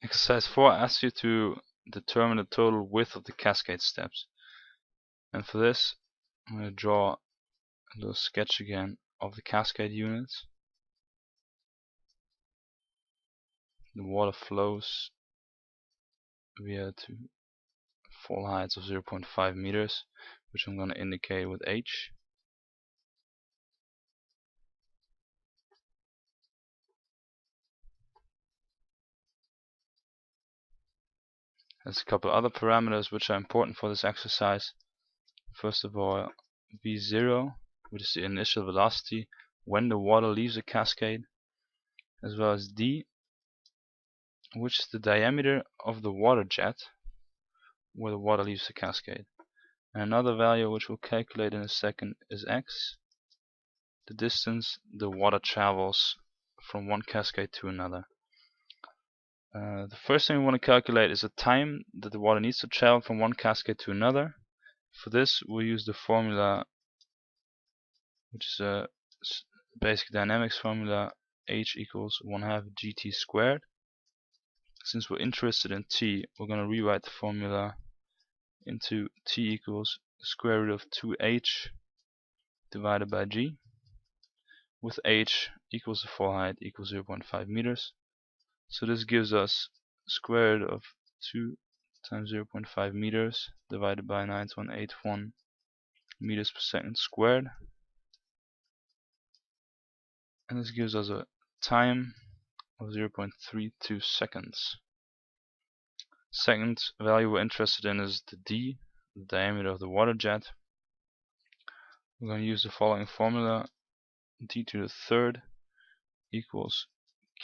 Exercise 4 asks you to determine the total width of the cascade steps. And for this, I'm going to draw a little sketch again of the cascade units. The water flows via to fall heights of 0.5 meters, which I'm going to indicate with H. There's a couple other parameters which are important for this exercise. First of all, V0, which is the initial velocity when the water leaves the cascade, as well as D, which is the diameter of the water jet where the water leaves the cascade. And another value which we'll calculate in a second is X, the distance the water travels from one cascade to another. The first thing we want to calculate is the time that the water needs to travel from one cascade to another. For this we'll use the formula, which is a basic dynamics formula, H equals 1/2 gt squared. Since we're interested in T, we're going to rewrite the formula into T equals the square root of 2H divided by G, with H equals the fall height equals 0.5 meters. So this gives us square root of 2 times 0.5 meters divided by 9.81 meters per second squared. And this gives us a time of 0.32 seconds. Second value we're interested in is the D, the diameter of the water jet. We're going to use the following formula: d to the third equals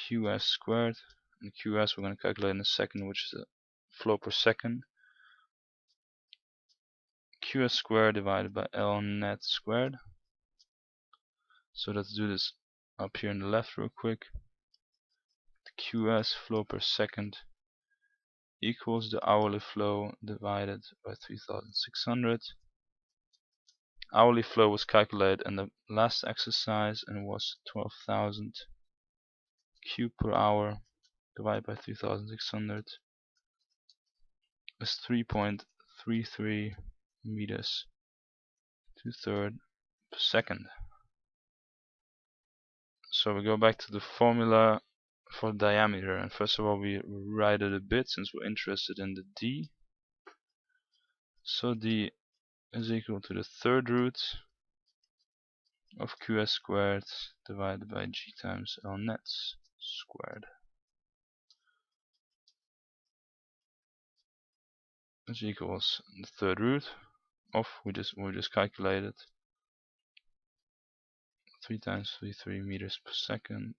qs squared, and qs we're going to calculate in a second, which is the flow per second. Qs squared divided by L net squared. So let's do this up here on the left real quick. The qs flow per second equals the hourly flow divided by 3600. Hourly flow was calculated in the last exercise and was 12,000 cube per hour divided by 3600 is 3.33 meters to third per second. So we go back to the formula for diameter, and first of all we write it a bit since we're interested in the D. So D is equal to the third root of qs squared divided by G times L net squared, which equals the third root of, we just calculated, 3 times 33 meters per second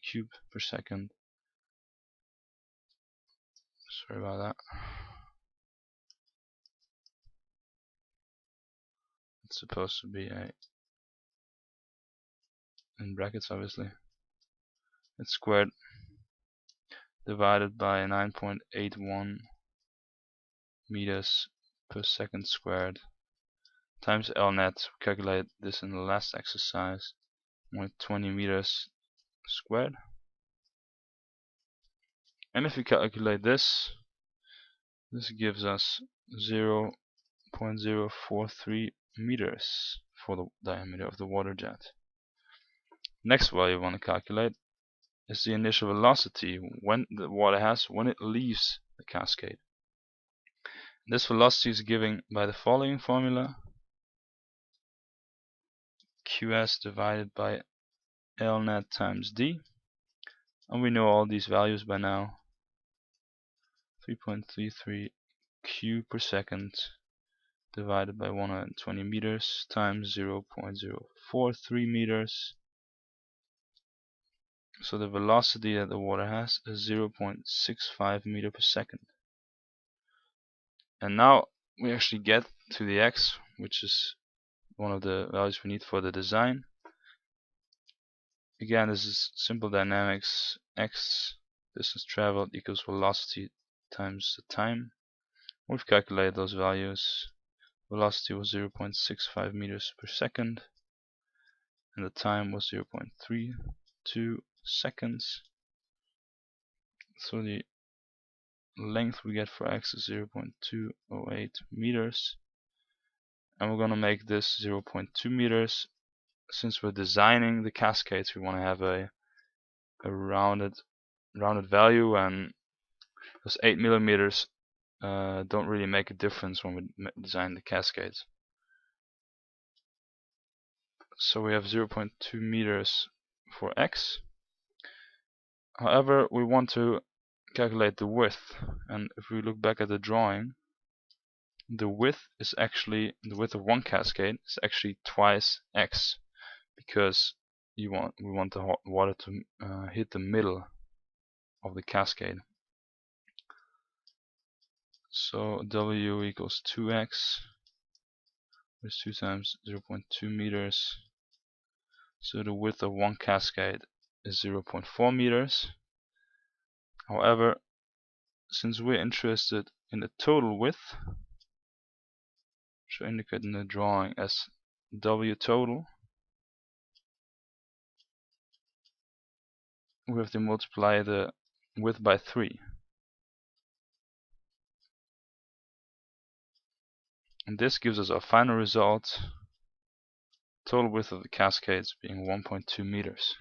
cube per second. Sorry about that. It's supposed to be a in brackets, obviously. It's squared divided by 9.81 meters per second squared times L net. We calculated this in the last exercise with 20 meters squared. And if we calculate this gives us 0.043 meters for the diameter of the water jet. Next value we want to calculate is the initial velocity when the water has when it leaves the cascade. This velocity is given by the following formula: qs divided by L net times D, and we know all these values by now. 3.33 cube per second divided by 120 meters times 0.043 meters. So the velocity that the water has is 0.65 meter per second. And now we actually get to the x, which is one of the values we need for the design. Again, this is simple dynamics. X, distance traveled, equals velocity times the time. We've calculated those values. Velocity was 0.65 meters per second, and the time was 0.32 seconds. So the length we get for x is 0.208 meters, and we're going to make this 0.2 meters. Since we're designing the cascades, we want to have a rounded value, and those 8 millimeters don't really make a difference when we design the cascades. So we have 0.2 meters for x. However, we want to calculate the width, and if we look back at the drawing, the width of one cascade is actually twice x, because we want the water to hit the middle of the cascade. So W equals 2x, which is 2 times 0.2 meters. So the width of one cascade is 0.4 meters. However, since we're interested in the total width, which I indicate in the drawing as W total, we have to multiply the width by 3. And this gives us our final result, total width of the cascades being 1.2 meters.